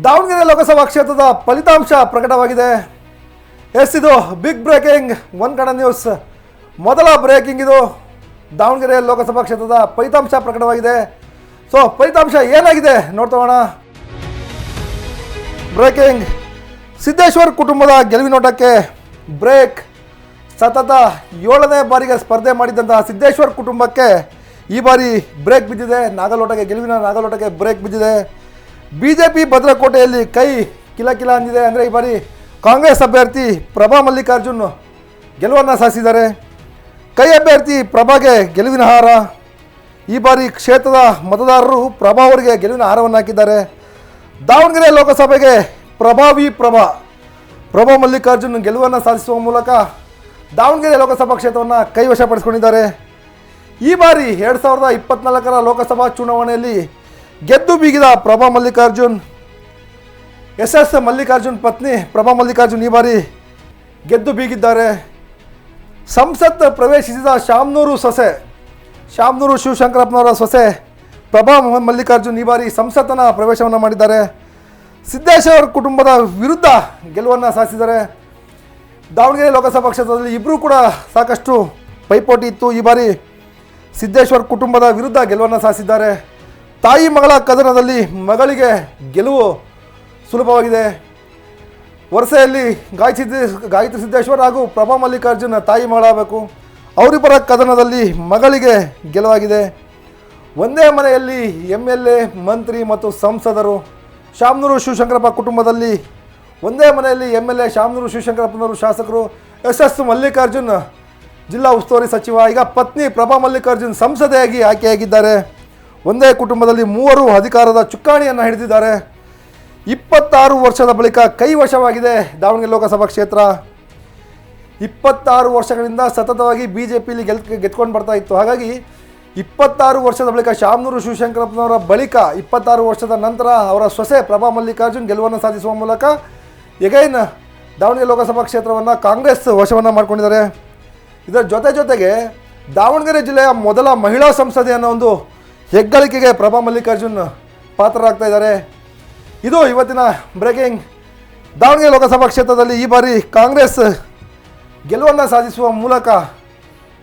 ದಾವಣಗೆರೆ ಲೋಕಸಭಾ ಕ್ಷೇತ್ರದ ಫಲಿತಾಂಶ ಪ್ರಕಟವಾಗಿದೆ. ಇದು big breaking one Kannada news ಮೊದಲ ಬ್ರೇಕಿಂಗ್. ಇದು ದಾವಣಗೆರೆ ಲೋಕಸಭಾ ಕ್ಷೇತ್ರದ ಫಲಿತಾಂಶ ಪ್ರಕಟವಾಗಿದೆ. ಸೊ ಫಲಿತಾಂಶ ಏನಾಗಿದೆ ನೋಡ್ತೋಣ. ಬ್ರೇಕಿಂಗ್: ಸಿದ್ದೇಶ್ವರ್ ಕುಟುಂಬದ ಗೆಲುವಿನೋಟಕ್ಕೆ ಬ್ರೇಕ್. ಸತತ 7ನೇ ಬಾರಿಗೆ ಸ್ಪರ್ಧೆ ಮಾಡಿದ್ದಂತಹ ಸಿದ್ದೇಶ್ವರ್ ಕುಟುಂಬಕ್ಕೆ ಈ ಬಾರಿ ಬ್ರೇಕ್ ಬಿದ್ದಿದೆ. ಗೆಲುವಿನ ನಾಗಲೋಟಕ್ಕೆ ಬ್ರೇಕ್ ಬಿದ್ದಿದೆ. ಬಿಜೆಪಿ ಭದ್ರಕೋಟೆಯಲ್ಲಿ ಕೈ ಕಿಲ ಅಂದಿದೆ. ಅಂದರೆ ಈ ಬಾರಿ ಕಾಂಗ್ರೆಸ್ ಅಭ್ಯರ್ಥಿ ಪ್ರಭಾ ಮಲ್ಲಿಕಾರ್ಜುನ್ ಗೆಲುವನ್ನು ಸಾಧಿಸಿದ್ದಾರೆ. ಕೈ ಅಭ್ಯರ್ಥಿ ಪ್ರಭಾಗೆ ಗೆಲುವಿನ ಹಾರ. ಈ ಬಾರಿ ಕ್ಷೇತ್ರದ ಮತದಾರರು ಪ್ರಭಾ ಅವರಿಗೆ ಗೆಲುವಿನ ಹಾರವನ್ನು ಹಾಕಿದ್ದಾರೆ. ದಾವಣಗೆರೆ ಲೋಕಸಭೆಗೆ ಪ್ರಭಾ ಮಲ್ಲಿಕಾರ್ಜುನ್ ಗೆಲುವನ್ನು ಸಾಧಿಸುವ ಮೂಲಕ ದಾವಣಗೆರೆ ಲೋಕಸಭಾ ಕ್ಷೇತ್ರವನ್ನು ಕೈವಶಪಡಿಸಿಕೊಂಡಿದ್ದಾರೆ. ಈ ಬಾರಿ 2024ರ ಲೋಕಸಭಾ ಚುನಾವಣೆಯಲ್ಲಿ ಗೆದ್ದು ಬೀಗಿದ ಪ್ರಭಾ ಮಲ್ಲಿಕಾರ್ಜುನ್, ಎಸ್ ಮಲ್ಲಿಕಾರ್ಜುನ್ ಪತ್ನಿ ಪ್ರಭಾ ಮಲ್ಲಿಕಾರ್ಜುನ್ ಈ ಬಾರಿ ಗೆದ್ದು ಬೀಗಿದ್ದಾರೆ. ಸಂಸತ್ ಪ್ರವೇಶಿಸಿದ ಶಾಮನೂರು ಶಿವಶಂಕರಪ್ಪನವರ ಸೊಸೆ ಪ್ರಭಾ ಮಲ್ಲಿಕಾರ್ಜುನ್ ಈ ಬಾರಿ ಸಂಸತ್ತನ ಪ್ರವೇಶವನ್ನು ಮಾಡಿದ್ದಾರೆ. ಸಿದ್ದೇಶ್ವರ್ ಕುಟುಂಬದ ವಿರುದ್ಧ ಗೆಲುವನ್ನು ಸಾಧಿಸಿದ್ದಾರೆ. ದಾವಣಗೆರೆ ಲೋಕಸಭಾ ಕ್ಷೇತ್ರದಲ್ಲಿ ಇಬ್ಬರೂ ಕೂಡ ಸಾಕಷ್ಟು ಪೈಪೋಟಿ ಇತ್ತು. ಈ ಬಾರಿ ಸಿದ್ದೇಶ್ವರ್ ಕುಟುಂಬದ ವಿರುದ್ಧ ಗೆಲುವನ್ನು ಸಾಧಿಸಿದ್ದಾರೆ. ತಾಯಿ ಮಗಳ ಕದನದಲ್ಲಿ ಮಗಳಿಗೆ ಗೆಲುವು ಸುಲಭವಾಗಿದೆ. ವರಸೆಯಲ್ಲಿ ಗಾಯತ್ರಿ ಸಿದ್ದೇಶ್ವರ್ ಹಾಗೂ ಪ್ರಭಾ ಮಲ್ಲಿಕಾರ್ಜುನ್ ತಾಯಿ ಮಗಳಾಗಬೇಕು. ಅವರಿಬ್ಬರ ಕದನದಲ್ಲಿ ಮಗಳಿಗೆ ಗೆಲುವಾಗಿದೆ. ಒಂದೇ ಮನೆಯಲ್ಲಿ MLA, ಮಂತ್ರಿ ಮತ್ತು ಸಂಸದರು. ಶಾಮನೂರು ಶಿವಶಂಕರಪ್ಪ ಕುಟುಂಬದಲ್ಲಿ ಒಂದೇ ಮನೆಯಲ್ಲಿ MLA ಶಾಮನೂರು ಶಿವಶಂಕರಪ್ಪನವರು, ಶಾಸಕರು ಎಸ್ ಮಲ್ಲಿಕಾರ್ಜುನ್ ಜಿಲ್ಲಾ ಉಸ್ತುವಾರಿ ಸಚಿವ, ಈಗ ಪತ್ನಿ ಪ್ರಭಾ ಮಲ್ಲಿಕಾರ್ಜುನ್ ಸಂಸದೆಯಾಗಿ ಆಯ್ಕೆಯಾಗಿದ್ದಾರೆ. ಒಂದೇ ಕುಟುಂಬದಲ್ಲಿ ಮೂವರು ಅಧಿಕಾರದ ಚುಕ್ಕಾಣಿಯನ್ನು ಹಿಡಿದಿದ್ದಾರೆ. 26 ವರ್ಷದ ಬಳಿಕ ಕೈವಶವಾಗಿದೆ ದಾವಣಗೆರೆ ಲೋಕಸಭಾ ಕ್ಷೇತ್ರ. 26 ವರ್ಷಗಳಿಂದ ಸತತವಾಗಿ BJPಲಿ ಗೆದ್ಕೊಂಡು ಬರ್ತಾ ಇತ್ತು. ಹಾಗಾಗಿ 26 ವರ್ಷದ ಬಳಿಕ ಶಾಮನೂರು ಶಿವಶಂಕರಪ್ಪನವರ ಬಳಿಕ 26 ವರ್ಷದ ನಂತರ ಅವರ ಸೊಸೆ ಪ್ರಭಾ ಮಲ್ಲಿಕಾರ್ಜುನ್ ಗೆಲುವನ್ನು ಸಾಧಿಸುವ ಮೂಲಕ ಎಗೈನ್ ದಾವಣಗೆರೆ ಲೋಕಸಭಾ ಕ್ಷೇತ್ರವನ್ನು ಕಾಂಗ್ರೆಸ್ ವಶವನ್ನು ಮಾಡಿಕೊಂಡಿದ್ದಾರೆ. ಇದರ ಜೊತೆಗೆ ದಾವಣಗೆರೆ ಜಿಲ್ಲೆಯ ಮೊದಲ ಮಹಿಳಾ ಸಂಸದೆ ಅನ್ನೋ ಒಂದು ಹೆಗ್ಗಳಿಕೆಗೆ ಪ್ರಭಾ ಮಲ್ಲಿಕಾರ್ಜುನ್ ಪಾತ್ರರಾಗ್ತಾ ಇದ್ದಾರೆ. ಇದು ಇವತ್ತಿನ ಬ್ರೇಕಿಂಗ್. ದಾವಣಗೆರೆ ಲೋಕಸಭಾ ಕ್ಷೇತ್ರದಲ್ಲಿ ಈ ಬಾರಿ ಕಾಂಗ್ರೆಸ್ ಗೆಲುವನ್ನು ಸಾಧಿಸುವ ಮೂಲಕ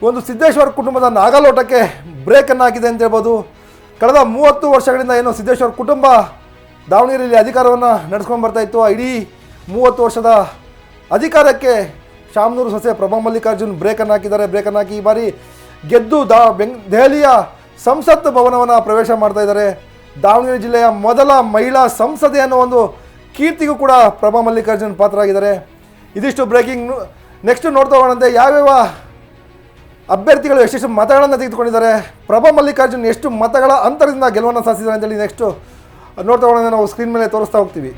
ಒಂದು ಸಿದ್ದೇಶ್ವರ್ ಕುಟುಂಬದ ನಾಗಲೋಟಕ್ಕೆ ಬ್ರೇಕನ್ನು ಹಾಕಿದೆ ಅಂತ ಹೇಳ್ಬೋದು. ಕಳೆದ 30 ವರ್ಷಗಳಿಂದ ಏನು ಸಿದ್ದೇಶ್ವರ್ ಕುಟುಂಬ ದಾವಣಗೆರೆಯಲ್ಲಿ ಅಧಿಕಾರವನ್ನು ನಡೆಸ್ಕೊಂಡು ಬರ್ತಾಯಿತ್ತು, ಇಡೀ 30 ವರ್ಷದ ಅಧಿಕಾರಕ್ಕೆ ಶಾಮನೂರು ಸೊಸೆ ಪ್ರಭಾ ಮಲ್ಲಿಕಾರ್ಜುನ್ ಬ್ರೇಕನ್ನು ಹಾಕಿದ್ದಾರೆ. ಬ್ರೇಕನ್ನು ಹಾಕಿ ಈ ಬಾರಿ ಗೆದ್ದು ದೆಹಲಿಯ ಸಂಸತ್ ಭವನವನ್ನು ಪ್ರವೇಶ ಮಾಡ್ತಾ ಇದ್ದಾರೆ. ದಾವಣಗೆರೆ ಜಿಲ್ಲೆಯ ಮೊದಲ ಮಹಿಳಾ ಸಂಸದೆ ಅನ್ನೋ ಒಂದು ಕೀರ್ತಿಗೂ ಕೂಡ ಪ್ರಭಾ ಮಲ್ಲಿಕಾರ್ಜುನ್ ಪಾತ್ರರಾಗಿದ್ದಾರೆ. ಇದಿಷ್ಟು ಬ್ರೇಕಿಂಗ್. ನೆಕ್ಸ್ಟ್ ನೋಡ್ತಾ ಹೋಗೋಣಂತೆ ಯಾವ್ಯಾವ ಅಭ್ಯರ್ಥಿಗಳು ಎಷ್ಟೆಷ್ಟು ಮತಗಳನ್ನು ತೆಗೆದುಕೊಂಡಿದ್ದಾರೆ, ಪ್ರಭಾ ಮಲ್ಲಿಕಾರ್ಜುನ್ ಎಷ್ಟು ಮತಗಳ ಅಂತರದಿಂದ ಗೆಲುವನ್ನು ಸಾಧಿಸಿದ್ದಾರೆ ಅಂತೇಳಿ ನೆಕ್ಸ್ಟು ನೋಡ್ತಾ ಹೋಗೋಣ. ನಾವು ಸ್ಕ್ರೀನ್ ಮೇಲೆ ತೋರಿಸ್ತಾ ಹೋಗ್ತೀವಿ.